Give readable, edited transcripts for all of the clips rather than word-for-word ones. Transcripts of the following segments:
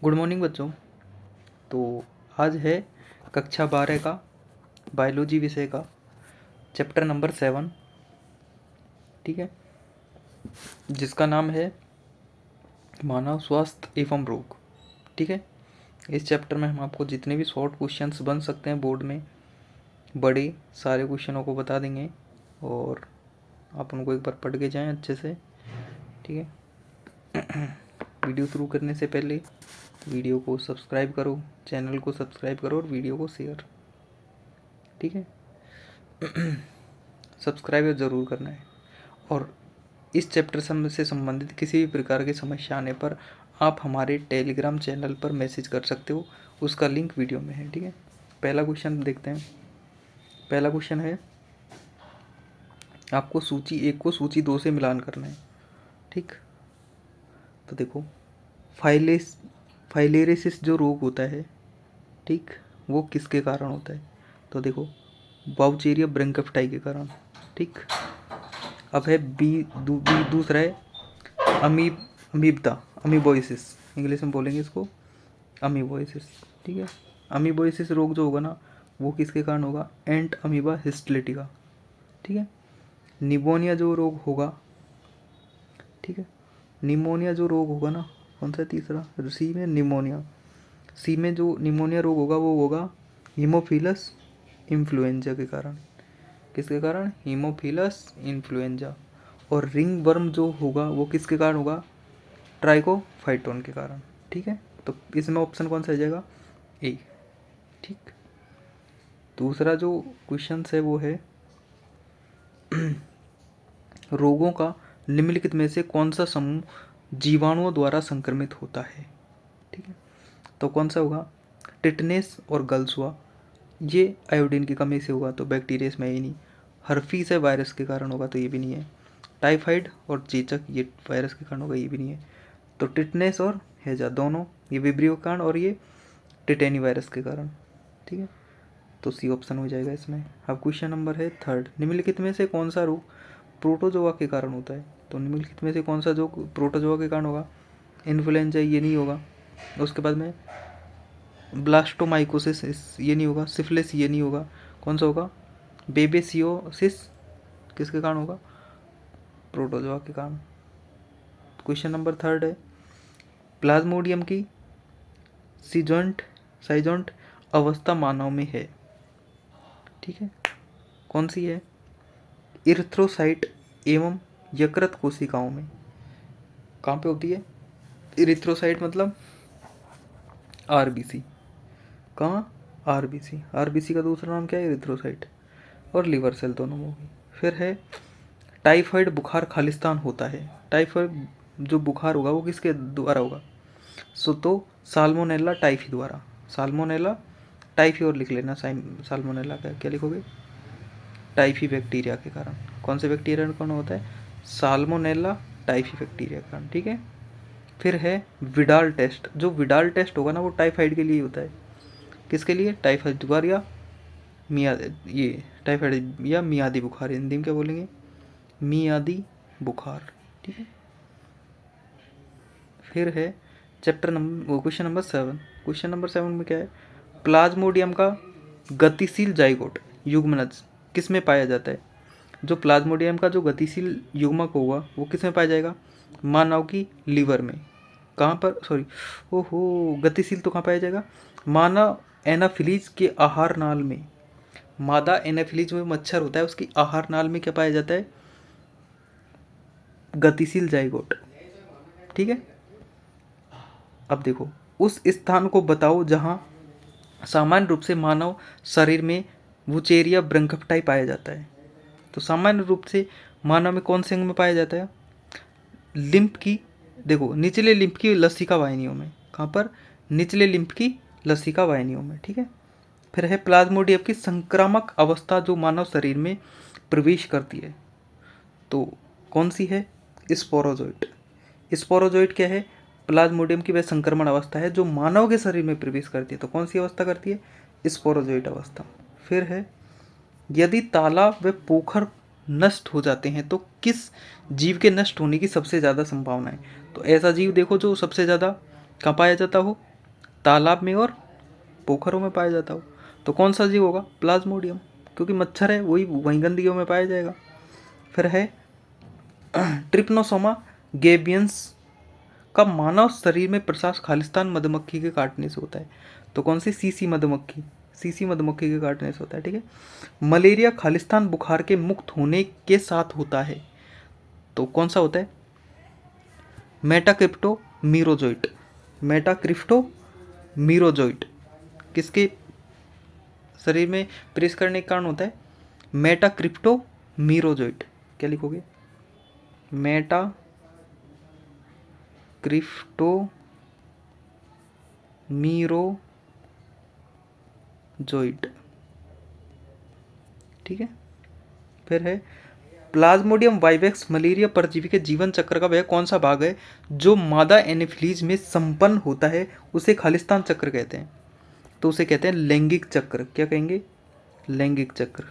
Good morning बच्चों। तो आज है कक्षा 12 का बायोलॉजी विषय का चैप्टर नंबर 7, ठीक है, जिसका नाम है मानव स्वास्थ्य एवं रोग। ठीक है, इस चैप्टर में हम आपको जितने भी शॉर्ट क्वेश्चंस बन सकते हैं बोर्ड में, बड़े सारे क्वेश्चनों को बता देंगे और आप उनको एक बार पढ़ के जाएं अच्छे से। ठीक है, वीडियो शुरू करने से पहले वीडियो को सब्सक्राइब करो, चैनल को सब्सक्राइब करो और वीडियो को शेयर, ठीक है, सब्सक्राइब ज़रूर करना है। और इस चैप्टर से संबंधित किसी भी प्रकार की समस्या आने पर आप हमारे टेलीग्राम चैनल पर मैसेज कर सकते हो, उसका लिंक वीडियो में है। ठीक है, पहला क्वेश्चन देखते हैं। पहला क्वेश्चन है, आपको सूची 1 को सूची 2 से मिलान करना है। ठीक, तो देखो, फाइलेरिसिस जो रोग होता है, ठीक, वो किसके कारण होता है? तो देखो, बाउचेरिया ब्रैंकफटाई के कारण। ठीक, अब है दूसरा है अमीबोइसिस, इंग्लिश में बोलेंगे इसको अमीबोइसिस। ठीक है, अमीबोइसिस रोग जो होगा ना, वो किसके कारण होगा? एंट अमीबा हिस्टलिटिका। ठीक है, निमोनिया जो रोग होगा, ठीक है, निमोनिया जो रोग होगा ना, कौन सा तीसरा? सी में निमोनिया। सी में जो निमोनिया रोग होगा वो होगा हीमोफिलस इन्फ्लुएंजा के कारण। किसके कारण? Haemophilus influenza. और रिंग वर्म जो होगा वो किसके कारण होगा? ट्राइकोफाइटोन के कारण। ठीक है, तो इसमें ऑप्शन कौन सा आ जाएगा? ए। ठीक, दूसरा जो क्वेश्चन है वो है रोगों का निम्नलिखित में से कौन सा समूह जीवाणुओं द्वारा संक्रमित होता है? ठीक है, तो कौन सा होगा? टिटनेस और गलसुआ, ये आयोडीन की कमी से होगा, तो बैक्टीरिया इसमें ही नहीं। हर्पीस है वायरस के कारण होगा, तो ये भी नहीं है। टाइफाइड और चेचक, ये वायरस के कारण होगा, ये भी नहीं है। तो टिटनेस और हैजा दोनों, ये विब्रियो के कारण और ये टिटेनी वायरस के कारण। ठीक है, तो सी ऑप्शन हो जाएगा इसमें। अब क्वेश्चन नंबर है 3, निम्नलिखित में से कौन सा रोग प्रोटोजोआ के कारण होता है? तो निम्नलिखित में से कौन सा जो प्रोटोजोआ के कारण होगा? इन्फ्लुएंजा, ये नहीं होगा। उसके बाद में ब्लास्टोमाइकोसिस, ये नहीं होगा। सिफिलिस, ये नहीं होगा। कौन सा होगा? बेबेसियोसिस, किसके कारण होगा? प्रोटोजोआ के कारण। क्वेश्चन नंबर 3 है, प्लाज्मोडियम की साइजोंट अवस्था मानव में है। ठीक है, कौन सी है? इरिथ्रोसाइट एवं यकृत कोशिकाओं में। कहाँ पे होती है? इरिथ्रोसाइट मतलब आरबीसी। कहाँ? आरबीसी। आरबीसी का दूसरा नाम क्या है? इरिथ्रोसाइट। और लिवर सेल दोनों में होगी। फिर है टाइफाइड बुखार खालिस्तान होता है। टाइफाइड जो बुखार होगा वो किसके द्वारा होगा? तो साल्मोनेला टाइफी द्वारा। साल्मोनेला टाइफी, और लिख लेना साल्मोनेला का क्या लिखोगे? टाइफी बैक्टीरिया के कारण। कौन से बैक्टीरिया के कारण होता है? साल्मोनेला टाइफी बैक्टीरिया के कारण। ठीक है, फिर है विडाल टेस्ट। जो विडाल टेस्ट होगा ना, वो टाइफाइड के लिए होता है। किसके लिए? टाइफाइड बुखार या ये टाइफाइड या मियादी बुखार, हिंदी में क्या बोलेंगे? मियादी बुखार। ठीक है, फिर है chapter number question number 7। Question number 7 में क्या है? प्लाज्मोडियम का गतिशील जाइगोट युग्मनज किस में पाया जाता है? जो प्लाज्मोडियम का जो गतिशील युग्मक होगा वो किस में पाया जाएगा? मानव की लीवर में। कहाँ पर? सॉरी, ओहो, गतिशील तो कहाँ पाया जाएगा? मानव एनाफिलीज के आहार नाल में। मादा एनाफिलीज में मच्छर होता है, उसकी आहार नाल में क्या पाया जाता है? गतिशील जाइगोट। ठीक है, अब देखो, उस स्थान को बताओ जहाँ सामान्य रूप से मानव शरीर में वुचेरिया ब्रैंकफटाई पाया जाता है। तो सामान्य रूप से मानव में कौन से अंग में पाया जाता है? लिम्फ की, देखो, निचले लिम्फ की लसिका वाहिनियों में। कहाँ पर? निचले लिम्फ की लसिका वाहिनियों में। ठीक है, फिर है प्लाज्मोडियम की संक्रामक अवस्था जो मानव शरीर में प्रवेश करती है, तो कौन सी है? स्पोरोजोइट। स्पोरोजोइट क्या है? प्लाज्मोडियम की वह संक्रमण अवस्था है जो मानव के शरीर में प्रवेश करती है। तो कौन सी अवस्था करती है? स्पोरोजोइट अवस्था। फिर है, यदि तालाब व पोखर नष्ट हो जाते हैं तो किस जीव के नष्ट होने की सबसे ज़्यादा संभावना है? तो ऐसा जीव देखो जो सबसे ज़्यादा कहाँ पाया जाता हो? तालाब में और पोखरों में पाया जाता हो, तो कौन सा जीव होगा? प्लाज्मोडियम, क्योंकि मच्छर है वही वहीं गंदगियों में पाया जाएगा। फिर है ट्रिप्नोसोमा गेबियंस का मानव शरीर में प्रसार खालिस्तान मधुमक्खी के काटने से होता है, तो कौन सी? सीसी मधुमक्खी, सीसी मधुमक्खी के काटने से होता है। ठीक है। मलेरिया खालिस्तान बुखार के मुक्त होने के साथ होता है, तो कौन सा होता है? मेटाक्रिप्टो मीरोजोइट, मेटाक्रिप्टो मीरोजोइट किसके शरीर में प्रवेश करने के कारण होता है? मेटाक्रिप्टो मीरोजोइट। क्या लिखोगे? Meta crypto merozoite. ठीक है। फिर है प्लाज्मोडियम वाइवेक्स मलेरिया परजीवी के जीवन चक्र का वह कौन सा भाग है जो मादा एनाफिलीज में संपन्न होता है, उसे खालिस्तान चक्र कहते हैं, तो उसे कहते हैं लैंगिक चक्र। क्या कहेंगे? लैंगिक चक्र।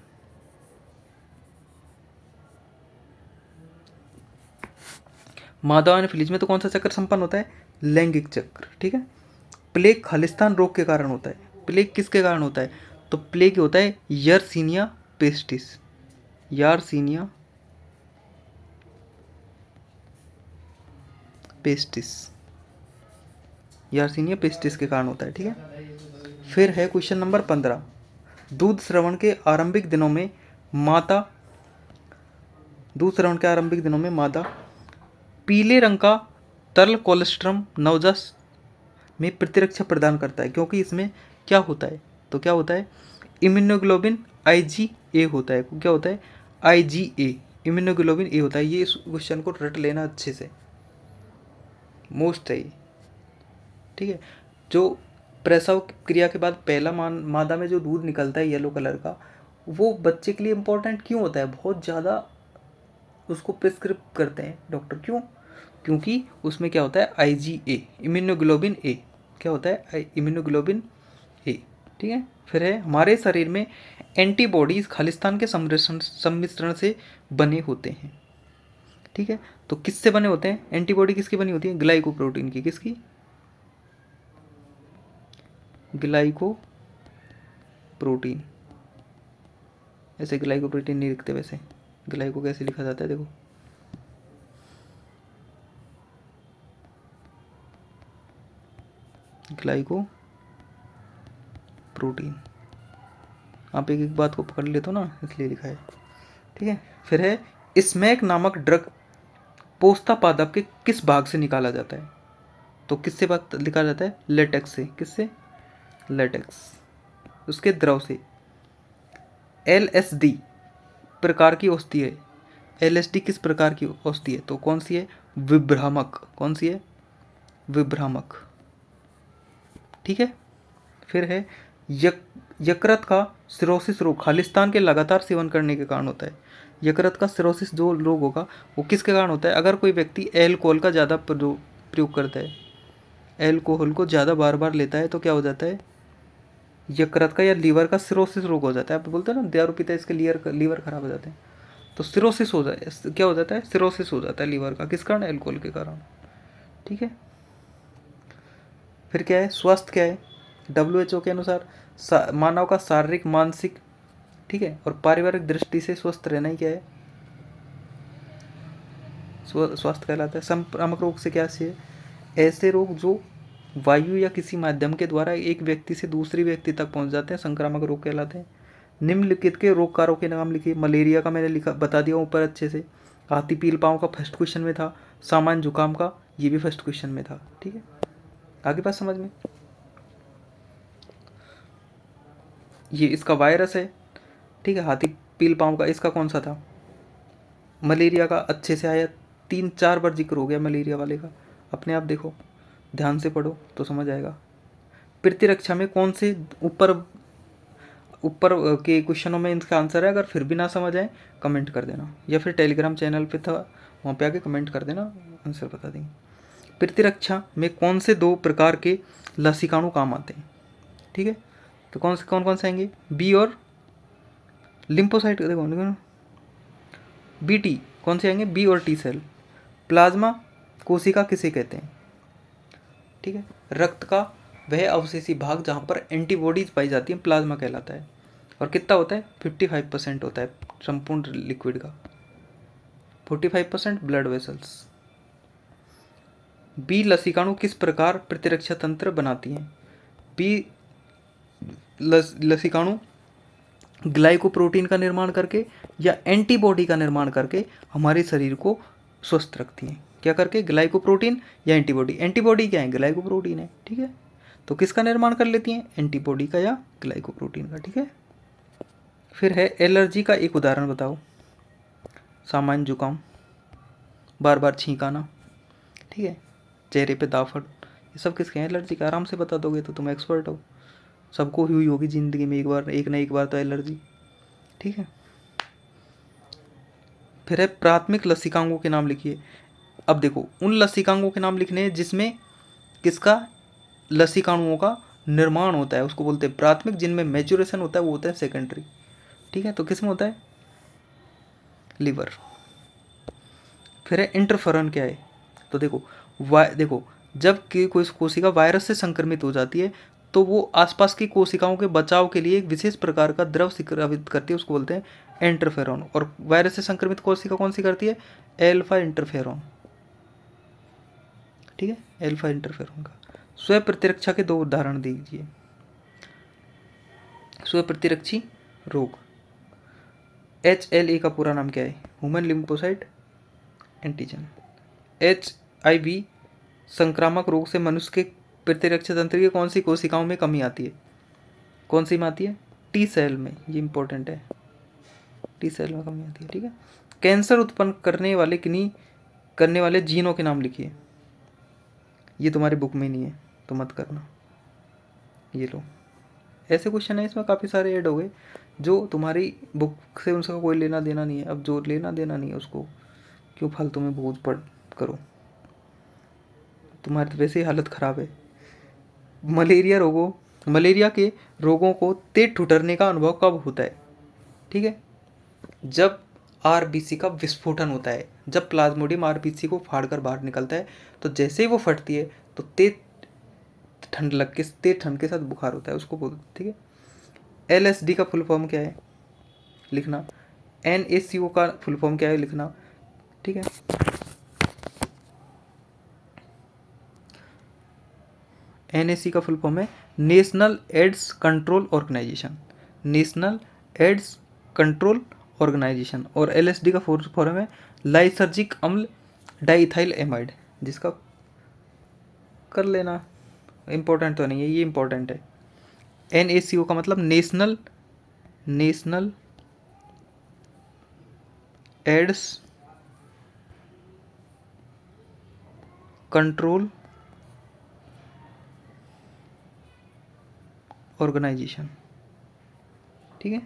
मादा एनाफिलीज में तो कौन सा चक्र संपन्न होता है? लैंगिक चक्र। ठीक है। प्लेग खालिस्तान रोग के कारण होता है, प्लेग किसके कारण होता है? तो प्लेग होता है यर्सीनिया पेस्टिस, यार्सीनिया पेस्टिस, यार्सीनिया पेस्टिस के कारण होता है। ठीक है। फिर है क्वेश्चन नंबर 15, दूध श्रवण के आरंभिक दिनों में माता पीले रंग का तरल कोलेस्ट्रम नवजात में प्रतिरक्षा प्रदान करता है, क्योंकि इसमें क्या होता है? तो क्या होता है? इम्यूनोग्लोबिन IgA होता है। क्या होता है? IgA, इम्यूनोग्लोबिन ए होता है। ये इस क्वेश्चन को रट लेना अच्छे से, मोस्ट है। ठीक है। जो प्रसव क्रिया के बाद पहला मादा में जो दूध निकलता है येलो कलर का, वो बच्चे के लिए इम्पोर्टेंट क्यों होता है? बहुत ज़्यादा उसको प्रिस्क्रिब करते हैं डॉक्टर। क्यों? क्योंकि उसमें क्या होता है? IgA, इम्यूनोग्लोबिन ए। क्या होता है? इम्यूनोग्लोबिन ए। ठीक है। फिर है हमारे शरीर में एंटीबॉडीज खालिस्तान के सम्मिश्रण से बने होते हैं। ठीक है। तो किससे बने होते हैं? एंटीबॉडी किसकी बनी होती है? ग्लाइकोप्रोटीन की। किसकी? ग्लाइकोप्रोटीन। ऐसे ग्लाइकोप्रोटीन नहीं लिखते, वैसे ग्लाइको कैसे लिखा जाता है देखो, ग्लाइको प्रोटीन। आप एक एक बात को पकड़ लेते हो ना, इसलिए लिखा है। ठीक है। फिर है स्मैक नामक ड्रग पोस्ता पादप के किस भाग से निकाला जाता है? तो किससे भाग निकाला जाता है? लेटेक्स से। किससे? लेटेक्स, उसके द्रव से। LSD प्रकार की औषधि है, LSD किस प्रकार की औषधि है? तो कौन सी है? विभ्रामक। कौन सी है? विभ्रामक। ठीक है। फिर है यकृत का सिरोसिस रोग खालिस्तान के लगातार सेवन करने के कारण होता है। यकृत का सिरोसिस जो रोग होगा वो किसके कारण होता है? अगर कोई व्यक्ति एल्कोहल का ज़्यादा प्रयोग करता है, एल्कोहल को ज़्यादा बार बार लेता है, तो क्या हो जाता है? यकृत का या लीवर का सिरोसिस रोग हो जाता है। आप बोलते हैं ना दारू पीता है इसके लीवर खराब हो जाते हैं, तो सिरोसिस हो जाए, क्या हो जाता है? सिरोसिस हो जाता है लीवर का। किस कारण? एल्कोहल के कारण। ठीक है। फिर क्या है? स्वास्थ्य क्या है? WHO के अनुसार मानव का शारीरिक, मानसिक, ठीक है, और पारिवारिक दृष्टि से स्वस्थ रहना ही क्या है? स्वास्थ्य कहलाता है। संक्रामक रोग से क्या है? ऐसे रोग जो वायु या किसी माध्यम के द्वारा एक व्यक्ति से दूसरी व्यक्ति तक पहुंच जाते हैं, संक्रामक रोग कहलाते हैं। निम्नलिखित के रोगकारों के नाम लिखिए। मलेरिया का मैंने लिखा बता दिया ऊपर अच्छे से। हाथी पील पाँव का फर्स्ट क्वेश्चन में था। सामान्य जुकाम का ये भी फर्स्ट क्वेश्चन में था। ठीक है। आगे बात समझ में? ये इसका वायरस है। ठीक है। हाथी पील पाँव का इसका कौन सा था? मलेरिया का अच्छे से आया, 3-4 बार जिक्र हो गया मलेरिया वाले का। अपने आप देखो, ध्यान से पढ़ो तो समझ आएगा। प्रतिरक्षा में कौन से ऊपर ऊपर के क्वेश्चनों में इनका आंसर है? अगर फिर भी ना समझ आए कमेंट कर देना, या फिर टेलीग्राम चैनल पे था वहाँ पे आके कमेंट कर देना, आंसर बता देंगे। प्रतिरक्षा में कौन से 2 प्रकार के लसिकाणु काम आते हैं? ठीक है। तो कौन से आएंगे? बी और लिम्फोसाइट। देखो BT कौन से आएंगे? बी और T सेल। प्लाज्मा कोशिका किसे कहते हैं? ठीक है। रक्त का वह अवशेषी भाग जहाँ पर एंटीबॉडीज पाई जाती हैं प्लाज्मा कहलाता है। और कितना होता है? 55% होता है संपूर्ण लिक्विड का। 45% ब्लड वेसल्स। बी लसीकाणु किस प्रकार प्रतिरक्षा तंत्र बनाती हैं? बी लसीकाणु ग्लाइकोप्रोटीन का निर्माण करके या एंटीबॉडी का निर्माण करके हमारे शरीर को स्वस्थ रखती हैं। क्या करके? ग्लाइकोप्रोटीन या एंटीबॉडी। एंटीबॉडी क्या है? ग्लाइकोप्रोटीन है। ठीक है, तो किसका निर्माण कर लेती हैं? एंटीबॉडी का या ग्लाइकोप्रोटीन का। ठीक है, फिर है एलर्जी का एक उदाहरण बताओ। सामान्य जुकाम, बार बार छींक आना, ठीक है, चेहरे पे दाग फट, ये सब किसके हैं? एलर्जी का। आराम से बता दोगे तो तुम एक्सपर्ट हो। सबको हुई होगी ज़िंदगी में एक बार, एक ना एक बार तो एलर्जी। ठीक है, फिर है प्राथमिक लसिकांगों के नाम लिखिए। अब देखो, उन लसिकांगों के नाम लिखने हैं जिसमें किसका? लसिकाणुओं का निर्माण होता है, उसको बोलते हैं प्राथमिक। जिनमें मैच्योरेशन होता है वो होता है सेकेंडरी। ठीक है, तो किसमें होता है? लिवर। फिर है इंटरफेरॉन क्या है? तो देखो, देखो, जब कि कोई कोशिका वायरस से संक्रमित हो जाती है तो वो आसपास की कोशिकाओं के बचाव के लिए एक विशेष प्रकार का द्रव स्रावित करती है, उसको बोलते हैं इंटरफेरॉन। और वायरस से संक्रमित कोशिका कौन सी करती है? Alpha interferon. ठीक है, एल्फा इंटरफेरॉन का। स्व प्रतिरक्षा के दो उदाहरण दीजिए। स्व प्रतिरक्षी रोग। HLA का पूरा नाम क्या है? Human lymphocyte antigen. HIV संक्रामक रोग से मनुष्य के प्रतिरक्षा तंत्र की कौन सी कोशिकाओं में कमी आती है? कौन सी में आती है? टी सेल में। ये इंपॉर्टेंट है, टी सेल में कमी आती है। ठीक है, कैंसर उत्पन्न करने वाले जीनों के नाम लिखिए। ये तुम्हारी बुक में नहीं है तो मत करना। ये लो, ऐसे क्वेश्चन है इसमें, काफ़ी सारे ऐड हो गए जो तुम्हारी बुक से उनका कोई लेना देना नहीं है। अब जो लेना देना नहीं है उसको क्यों फालतू में बोझ पढ़ करो, तुम्हारी तो वैसे ही हालत ख़राब है। मलेरिया के रोगों को तेज ठुठरने का अनुभव कब होता है? ठीक है, जब आरबीसी का विस्फोटन होता है, जब प्लाज्मोडियम आरबीसी को फाड़कर बाहर निकलता है तो जैसे ही वो फटती है तो तेज ठंड के साथ बुखार होता है, उसको बोलते। ठीक है, LSD का फुल फॉर्म क्या है? लिखना। NaCO का फुल फॉर्म क्या है? लिखना। ठीक है, NAC का फुल फॉर्म है National AIDS Control Organisation. National AIDS Control Organisation. और LSD का फुल फॉर्म है लाइसर्जिक अम्ल डाइथाइल एमाइड, जिसका कर लेना, इम्पोर्टेंट तो नहीं है, ये इम्पोर्टेंट है। NaCO का मतलब नेशनल एड्स कंट्रोल ऑर्गेनाइजेशन। ठीक है,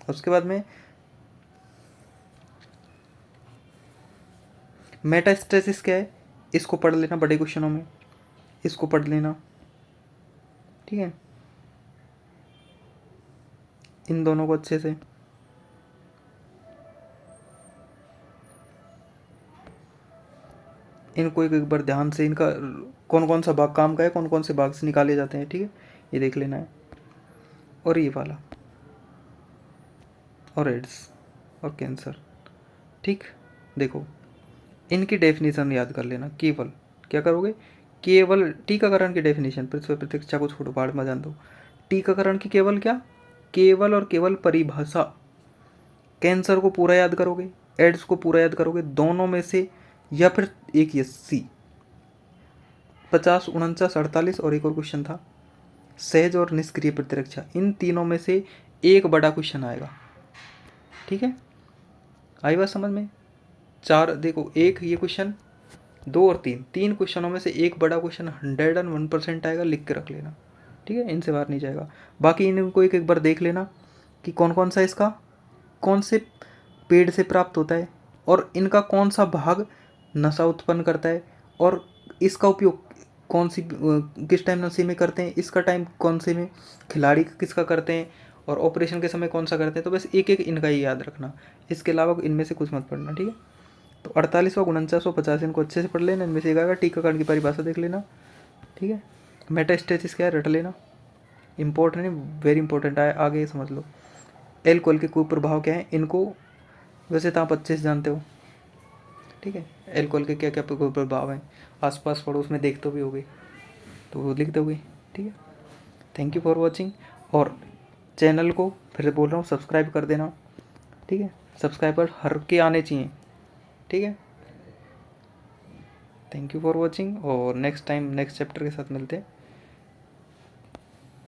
उसके बाद में मेटास्टेसिस क्या है? इसको पढ़ लेना बड़े क्वेश्चनों में, इसको पढ़ लेना। ठीक है, इन दोनों को अच्छे से। इनको एक बार ध्यान से, इनका कौन कौन सा भाग काम का है, कौन कौन से भाग से निकाले जाते हैं, ठीक है, ये देख लेना है। और ये वाला, और एड्स और कैंसर। ठीक, देखो इनकी डेफिनेशन याद कर लेना। केवल क्या करोगे? केवल टीकाकरण की डेफिनेशन, प्रतीक्षा को छोड़ो, बाढ़ में जान दो। टीकाकरण की केवल क्या? केवल और केवल परिभाषा। कैंसर को पूरा याद करोगे, एड्स को पूरा याद करोगे, दोनों में से, या फिर एक ये सी 50, 49, 48 और एक और क्वेश्चन था सहज और निष्क्रिय प्रतिरक्षा। इन तीनों में से एक बड़ा क्वेश्चन आएगा। ठीक है, आई बात समझ में? चार देखो, एक ये क्वेश्चन, 2 और 3, तीन क्वेश्चनों में से एक बड़ा क्वेश्चन 101% आएगा, लिख के रख लेना। ठीक है, इनसे बाहर नहीं जाएगा। बाकी इनको एक एक बार देख लेना कि कौन कौन सा इसका, कौन से पेड़ से प्राप्त होता है, और इनका कौन सा भाग नशा उत्पन्न करता है, और इसका उपयोग कौन सी किस टाइम नशे में करते हैं, इसका टाइम कौन से में, खिलाड़ी किसका करते हैं, और ऑपरेशन के समय कौन सा करते हैं। तो बस एक एक इनका ही याद रखना, इसके अलावा इनमें से कुछ मत पढ़ना। ठीक है, तो 48वां, 49वां, 50 इनको अच्छे से पढ़ लेना। इनमें से एक आएगा टीकाकरण की परिभाषा देख लेना। ठीक है, मेटास्टेसिस क्या है, रट लेना, इंपॉर्टेंट नहीं, वेरी इंपॉर्टेंट है, आगे समझ लो। एल्कोहल के कुप्रभाव क्या है, इनको वैसे तो आप अच्छे से जानते हो, ठीक है। एल्कोहल के क्या क्या कुप्रभाव हैं, आसपास पड़ोस में देखते भी होगे, तो वो लिख दोगे, ठीक है। थैंक यू फॉर वॉचिंग, और चैनल को फिर से बोल रहा हूँ सब्सक्राइब कर देना, ठीक है। सब्सक्राइबर हर के आने चाहिए, ठीक है। थैंक यू फॉर वॉचिंग, और नेक्स्ट टाइम नेक्स्ट चैप्टर के साथ मिलते हैं।